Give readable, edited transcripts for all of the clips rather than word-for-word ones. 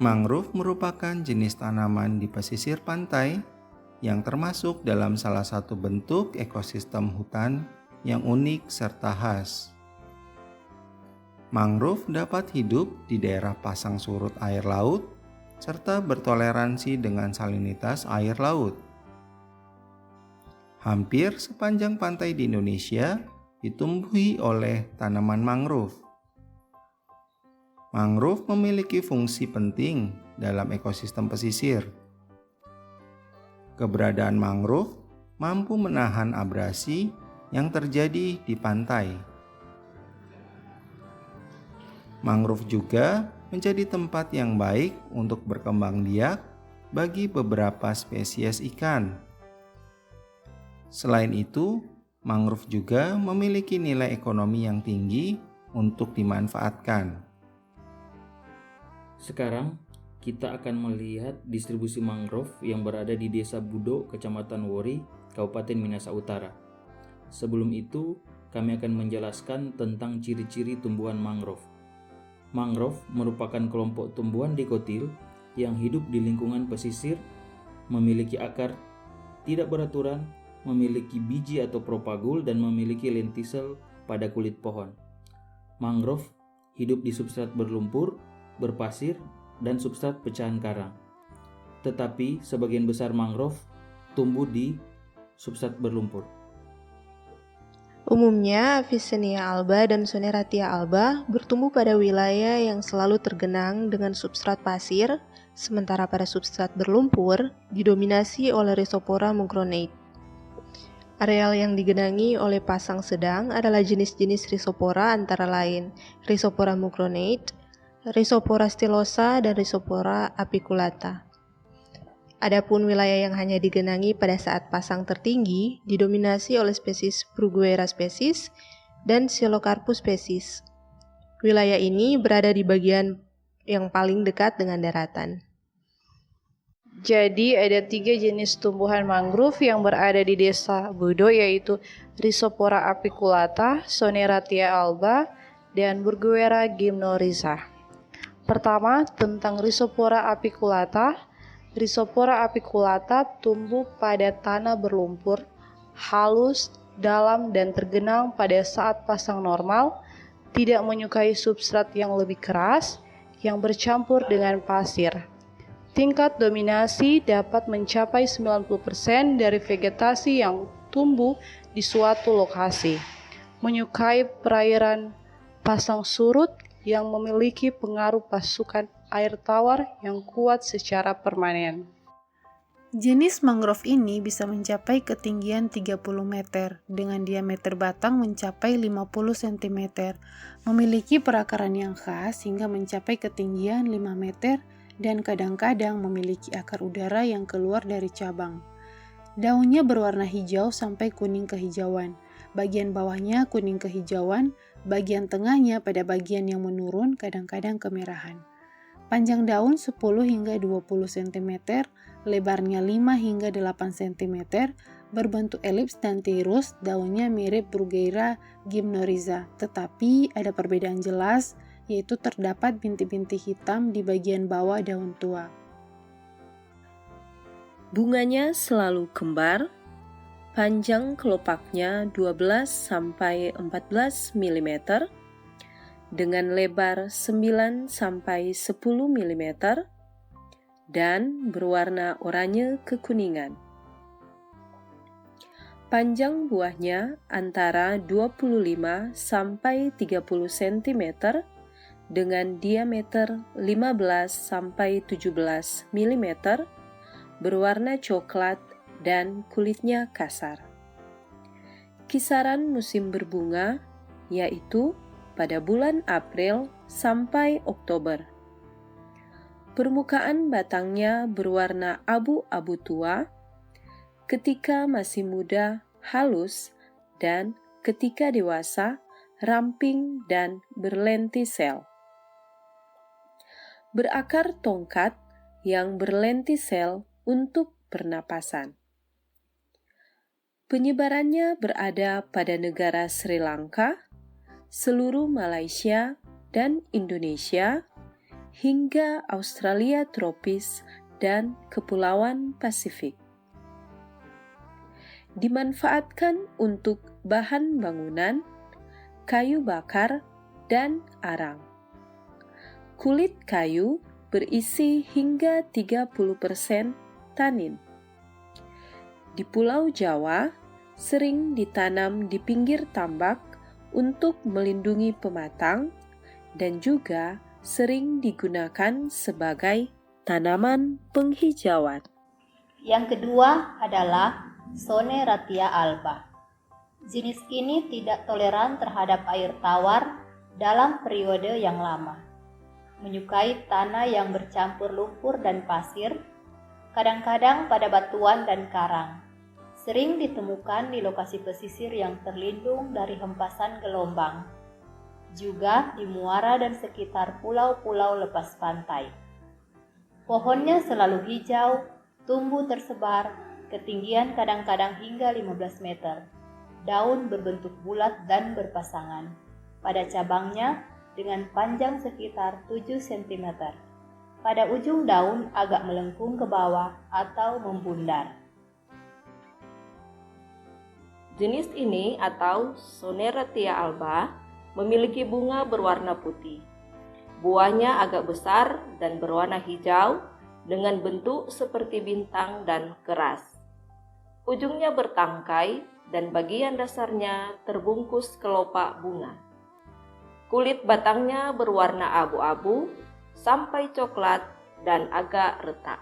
Mangrove merupakan jenis tanaman di pesisir pantai yang termasuk dalam salah satu bentuk ekosistem hutan yang unik serta khas. Mangrove dapat hidup di daerah pasang surut air laut serta bertoleransi dengan salinitas air laut. Hampir sepanjang pantai di Indonesia ditumbuhi oleh tanaman mangrove. Mangrove memiliki fungsi penting dalam ekosistem pesisir. Keberadaan mangrove mampu menahan abrasi yang terjadi di pantai. Mangrove juga menjadi tempat yang baik untuk berkembang biak bagi beberapa spesies ikan. Selain itu, mangrove juga memiliki nilai ekonomi yang tinggi untuk dimanfaatkan. Sekarang kita akan melihat distribusi mangrove yang berada di Desa Budo, Kecamatan Wori, Kabupaten Minahasa Utara. Sebelum itu, kami akan menjelaskan tentang ciri-ciri tumbuhan mangrove. Mangrove merupakan kelompok tumbuhan dikotil yang hidup di lingkungan pesisir, memiliki akar tidak beraturan, memiliki biji atau propagul, dan memiliki lentisel pada kulit pohon. Mangrove hidup di substrat berlumpur, berpasir, dan substrat pecahan karang. Tetapi sebagian besar mangrove tumbuh di substrat berlumpur. Umumnya, Avicennia alba dan Soneratia alba bertumbuh pada wilayah yang selalu tergenang dengan substrat pasir, sementara pada substrat berlumpur didominasi oleh Rhizopora mucronate. Areal yang digenangi oleh pasang sedang adalah jenis-jenis Rhizopora antara lain Rhizopora mucronate, Rhizopora stylosa, dan Rhizopora apiculata. Adapun wilayah yang hanya digenangi pada saat pasang tertinggi didominasi oleh spesies Bruguera species dan Psilocarpus species. Wilayah ini berada di bagian yang paling dekat dengan daratan. Jadi ada 3 jenis tumbuhan mangrove yang berada di Desa Budo, yaitu Rhizopora apiculata, Soneratia alba, dan Bruguera gymnorrhiza. Pertama, tentang Rhizopora apiculata. Rhizopora apiculata tumbuh pada tanah berlumpur, halus, dalam, dan tergenang pada saat pasang normal, tidak menyukai substrat yang lebih keras, yang bercampur dengan pasir. Tingkat dominasi dapat mencapai 90% dari vegetasi yang tumbuh di suatu lokasi. Menyukai perairan pasang surut yang memiliki pengaruh pasukan air tawar yang kuat secara permanen. Jenis mangrove ini bisa mencapai ketinggian 30 meter dengan diameter batang mencapai 50 cm, memiliki perakaran yang khas hingga mencapai ketinggian 5 meter dan kadang-kadang memiliki akar udara yang keluar dari cabang. Daunnya berwarna hijau sampai kuning kehijauan, bagian bawahnya kuning kehijauan, bagian tengahnya pada bagian yang menurun kadang-kadang kemerahan. Panjang daun 10 hingga 20 cm, lebarnya 5 hingga 8 cm, berbentuk elips dan tirus, daunnya mirip Bruguera gymnorrhiza, tetapi ada perbedaan jelas, yaitu terdapat bintik-bintik hitam di bagian bawah daun tua. Bunganya selalu kembar, panjang kelopaknya 12-14 mm, dengan lebar 9-10 mm, dan berwarna oranye kekuningan. Panjang buahnya antara 25-30 cm dengan diameter 15-17 mm, berwarna coklat dan kulitnya kasar. Kisaran musim berbunga yaitu pada bulan April sampai Oktober. Permukaan batangnya berwarna abu-abu tua, ketika masih muda halus, dan ketika dewasa ramping dan berlentisel. Berakar tongkat yang berlentisel untuk pernapasan. Penyebarannya berada pada negara Sri Lanka, seluruh Malaysia dan Indonesia, hingga Australia tropis dan Kepulauan Pasifik. Dimanfaatkan untuk bahan bangunan, kayu bakar, dan arang. Kulit kayu berisi hingga 30% tanin. Di Pulau Jawa, sering ditanam di pinggir tambak untuk melindungi pematang dan juga sering digunakan sebagai tanaman penghijauan. Yang kedua adalah Soneratia alba. Jenis ini tidak toleran terhadap air tawar dalam periode yang lama. Menyukai tanah yang bercampur lumpur dan pasir, kadang-kadang pada batuan dan karang. Sering ditemukan di lokasi pesisir yang terlindung dari hempasan gelombang, juga di muara dan sekitar pulau-pulau lepas pantai. Pohonnya selalu hijau, tumbuh tersebar, ketinggian kadang-kadang hingga 15 meter. Daun berbentuk bulat dan berpasangan. Pada cabangnya dengan panjang sekitar 7 cm. Pada ujung daun agak melengkung ke bawah atau membundar. Jenis ini atau Soneratia alba memiliki bunga berwarna putih. Buahnya agak besar dan berwarna hijau dengan bentuk seperti bintang dan keras. Ujungnya bertangkai dan bagian dasarnya terbungkus kelopak bunga. Kulit batangnya berwarna abu-abu sampai coklat dan agak retak.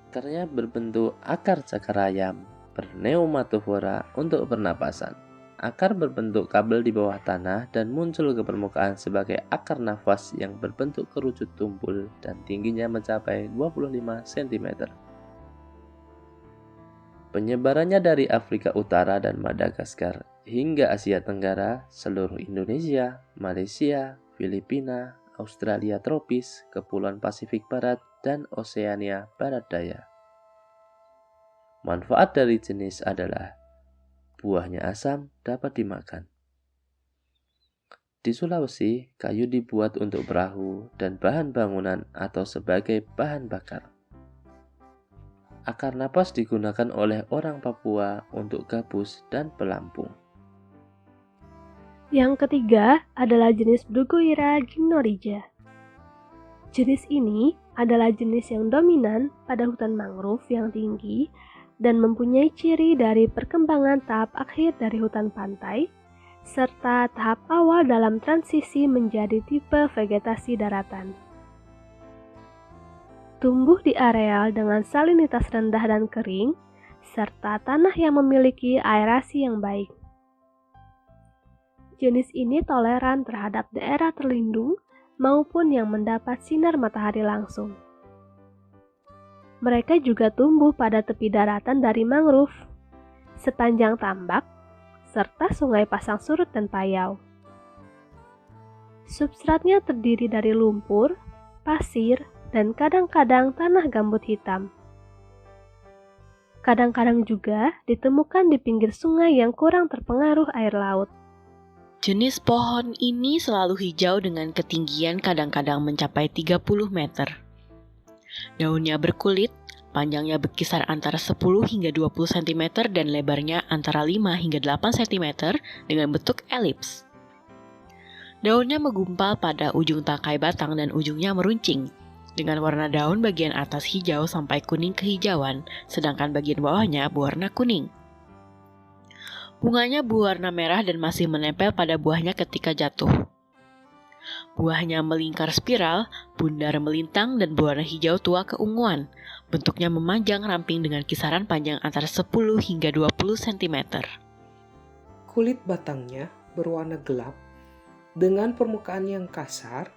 Akarnya berbentuk akar cakar ayam, berpneumatofora untuk pernapasan. Akar berbentuk kabel di bawah tanah dan muncul ke permukaan sebagai akar nafas yang berbentuk kerucut tumpul dan tingginya mencapai 25 cm. Penyebarannya dari Afrika Utara dan Madagaskar hingga Asia Tenggara, seluruh Indonesia, Malaysia, Filipina, Australia tropis, Kepulauan Pasifik Barat, dan Oseania Barat Daya. Manfaat dari jenis adalah buahnya asam, dapat dimakan. Di Sulawesi, kayu dibuat untuk perahu dan bahan bangunan atau sebagai bahan bakar. Akar napas digunakan oleh orang Papua untuk gabus dan pelampung. Yang ketiga adalah jenis Bruguiera gymnorrhiza. Jenis ini adalah jenis yang dominan pada hutan mangrove yang tinggi dan mempunyai ciri dari perkembangan tahap akhir dari hutan pantai, serta tahap awal dalam transisi menjadi tipe vegetasi daratan. Tumbuh di areal dengan salinitas rendah dan kering, serta tanah yang memiliki aerasi yang baik. Jenis ini toleran terhadap daerah terlindung maupun yang mendapat sinar matahari langsung. Mereka juga tumbuh pada tepi daratan dari mangrove, sepanjang tambak, serta sungai pasang surut dan payau. Substratnya terdiri dari lumpur, pasir, dan kadang-kadang tanah gambut hitam. Kadang-kadang juga ditemukan di pinggir sungai yang kurang terpengaruh air laut. Jenis pohon ini selalu hijau dengan ketinggian kadang-kadang mencapai 30 meter. Daunnya berkulit, panjangnya berkisar antara 10 hingga 20 cm dan lebarnya antara 5 hingga 8 cm dengan bentuk elips. Daunnya menggumpal pada ujung tangkai batang dan ujungnya meruncing, dengan warna daun bagian atas hijau sampai kuning kehijauan, sedangkan bagian bawahnya berwarna kuning. Bunganya berwarna merah dan masih menempel pada buahnya ketika jatuh. Buahnya melingkar spiral, bundar melintang dan berwarna hijau tua keunguan. Bentuknya memanjang ramping dengan kisaran panjang antara 10 hingga 20 cm. Kulit batangnya berwarna gelap dengan permukaan yang kasar,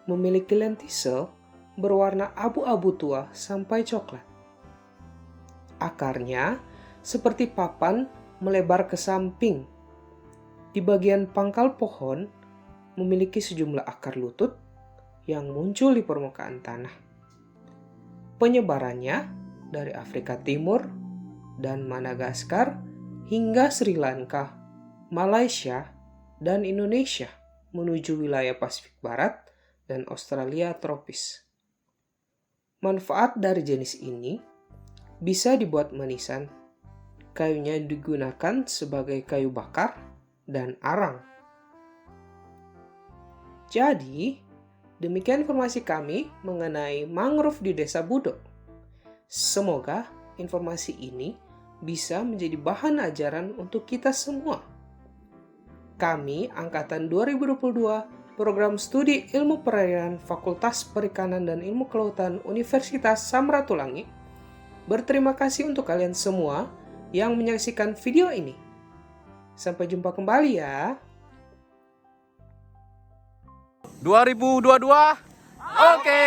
memiliki lentisel berwarna abu-abu tua sampai coklat. Akarnya seperti papan melebar ke samping. Di bagian pangkal pohon memiliki sejumlah akar lutut yang muncul di permukaan tanah. Penyebarannya dari Afrika Timur dan Madagaskar hingga Sri Lanka, Malaysia, dan Indonesia menuju wilayah Pasifik Barat dan Australia tropis. Manfaat dari jenis ini bisa dibuat manisan. Kayunya digunakan sebagai kayu bakar dan arang. Jadi, demikian informasi kami mengenai mangrove di Desa Budo. Semoga informasi ini bisa menjadi bahan ajaran untuk kita semua. Kami, Angkatan 2022, Program Studi Ilmu Perairan Fakultas Perikanan dan Ilmu Kelautan Universitas Samratulangi, berterima kasih untuk kalian semua yang menyaksikan video ini. Sampai jumpa kembali ya. 2022, oke.